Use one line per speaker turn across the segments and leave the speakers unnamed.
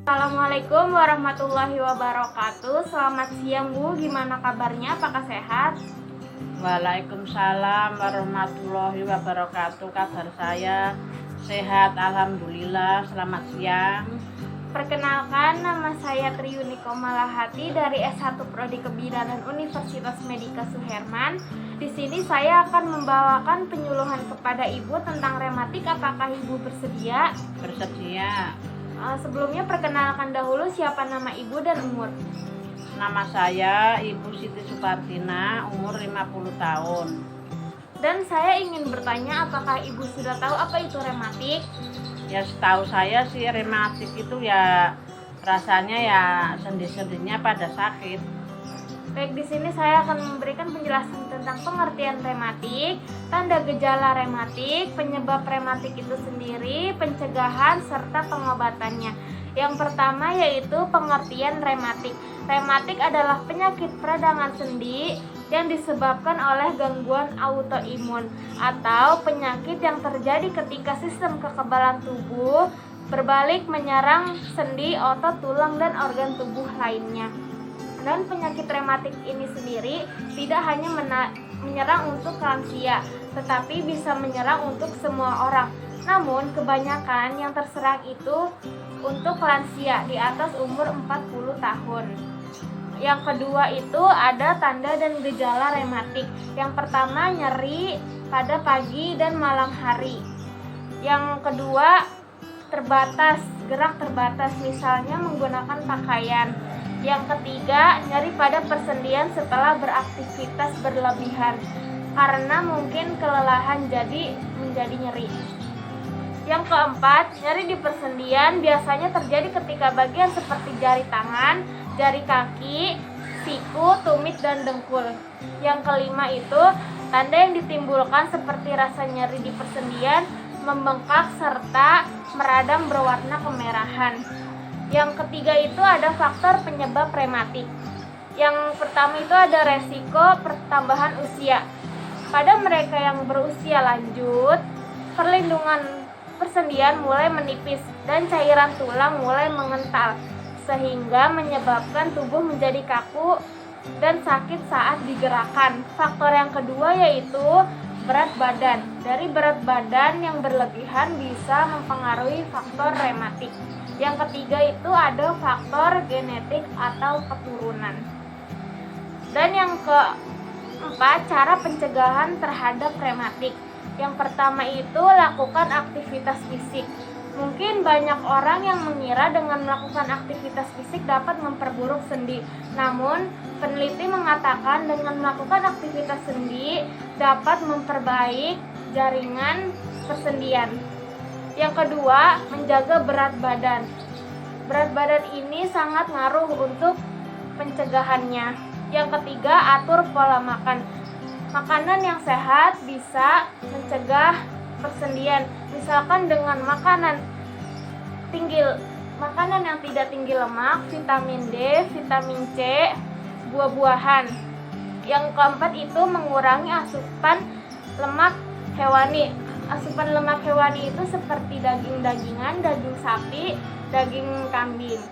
Assalamualaikum warahmatullahi wabarakatuh. Selamat siang Bu, gimana kabarnya? Apakah sehat?
Waalaikumsalam warahmatullahi wabarakatuh. Kabar saya sehat, alhamdulillah. Selamat siang.
Perkenalkan, nama saya Triyuniko Malahati dari S1 Prodi Kebidanan Universitas Medika Suherman. Di sini saya akan membawakan penyuluhan kepada Ibu tentang rematik. Apakah Ibu bersedia?
Bersedia.
Sebelumnya perkenalkan dahulu siapa nama Ibu dan umur.
Nama saya Ibu Siti Supartina, umur 50 tahun.
Dan saya ingin bertanya, apakah Ibu sudah tahu apa itu rematik?
Ya, setahu saya sih rematik itu ya rasanya ya sendi-sendinya pada sakit.
Baik, di sini saya akan memberikan penjelasan tentang pengertian rematik, tanda gejala rematik, penyebab rematik itu sendiri, pencegahan, serta pengobatannya. Yang pertama yaitu pengertian rematik. Rematik adalah penyakit peradangan sendi yang disebabkan oleh gangguan autoimun atau penyakit yang terjadi ketika sistem kekebalan tubuh berbalik menyerang sendi, otot, tulang, dan organ tubuh lainnya. Dan penyakit rematik ini sendiri tidak hanya menyerang untuk lansia, tetapi bisa menyerang untuk semua orang. Namun kebanyakan yang terserang itu untuk lansia di atas umur 40 tahun. Yang kedua itu ada tanda dan gejala rematik. Yang pertama nyeri pada pagi dan malam hari. Yang kedua gerak terbatas, misalnya menggunakan pakaian. Yang ketiga, nyeri pada persendian setelah beraktivitas berlebihan karena mungkin kelelahan jadi menjadi nyeri. Yang keempat, nyeri di persendian biasanya terjadi ketika bagian seperti jari tangan, jari kaki, siku, tumit, dan dengkul. Yang kelima itu, tanda yang ditimbulkan seperti rasa nyeri di persendian, membengkak, serta meradang berwarna kemerahan. Yang ketiga itu ada faktor penyebab rematik. Yang pertama itu ada resiko pertambahan usia. Pada mereka yang berusia lanjut, perlindungan persendian mulai menipis dan cairan tulang mulai mengental, sehingga menyebabkan tubuh menjadi kaku dan sakit saat digerakkan. Faktor yang kedua yaitu berat badan. Dari berat badan yang berlebihan bisa mempengaruhi faktor rematik. Yang ketiga itu ada faktor genetik atau keturunan. Dan yang keempat, cara pencegahan terhadap rematik. Yang pertama itu lakukan aktivitas fisik. Mungkin banyak orang yang mengira dengan melakukan aktivitas fisik dapat memperburuk sendi. Namun, peneliti mengatakan dengan melakukan aktivitas sendi dapat memperbaik jaringan persendian. Yang kedua, menjaga berat badan. Berat badan ini sangat ngaruh untuk pencegahannya. Yang ketiga, atur pola makan. Makanan yang sehat bisa mencegah persendian. Misalkan dengan makanan yang tidak tinggi lemak, vitamin D, vitamin C, buah-buahan. Yang keempat itu mengurangi asupan lemak hewani. Asupan lemak hewani itu seperti daging-dagingan, daging sapi, daging kambing.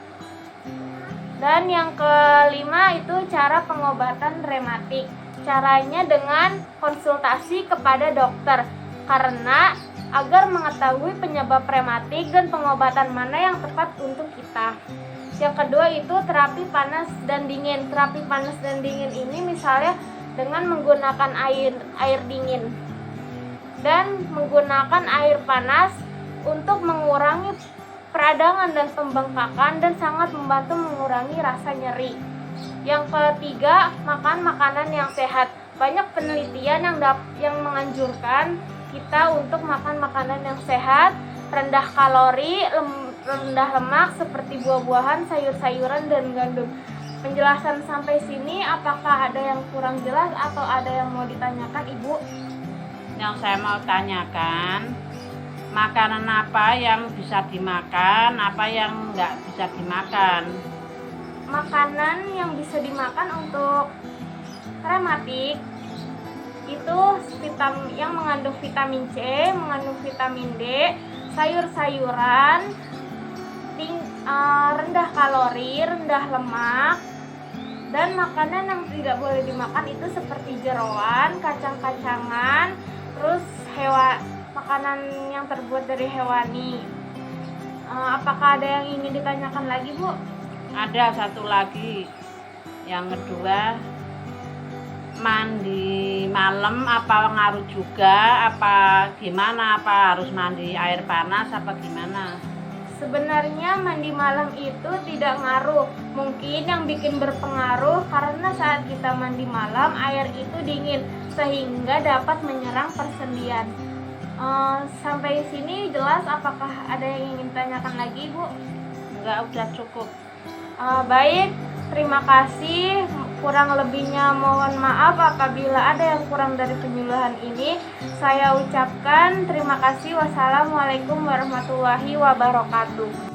Dan yang kelima itu cara pengobatan rematik. Caranya dengan konsultasi kepada dokter, karena agar mengetahui penyebab rematik dan pengobatan mana yang tepat untuk kita. Yang kedua itu terapi panas dan dingin. Terapi panas dan dingin ini misalnya dengan menggunakan air dingin dan menggunakan air panas untuk mengurangi peradangan dan pembengkakan dan sangat membantu mengurangi rasa nyeri. Yang ketiga, makan makanan yang sehat. Banyak penelitian yang menganjurkan kita untuk makan makanan yang sehat, rendah kalori, rendah lemak seperti buah-buahan, sayur-sayuran, dan gandum. Penjelasan sampai sini, apakah ada yang kurang jelas atau ada yang mau ditanyakan, Ibu?
Yang saya mau tanyakan, makanan apa yang bisa dimakan, apa yang nggak bisa dimakan?
Makanan yang bisa dimakan untuk rematik itu yang mengandung vitamin C, mengandung vitamin D, sayur-sayuran, rendah kalori, rendah lemak, dan makanan yang tidak boleh dimakan itu seperti jeroan, kacang-kacangan, terus makanan yang terbuat dari hewani. Apakah ada yang ingin ditanyakan lagi, Bu?
Ada satu lagi, yang kedua, mandi malam apa ngaruh juga, apa gimana, apa harus mandi air panas apa gimana?
Sebenarnya mandi malam itu tidak ngaruh. Mungkin yang bikin berpengaruh karena saat kita mandi malam air itu dingin sehingga dapat menyerang persendian. Sampai sini jelas, apakah ada yang ingin tanyakan lagi, Bu?
Enggak, udah cukup.
Baik, terima kasih. Kurang lebihnya mohon maaf apabila ada yang kurang dari penyuluhan ini. Saya ucapkan terima kasih. Wassalamualaikum warahmatullahi wabarakatuh.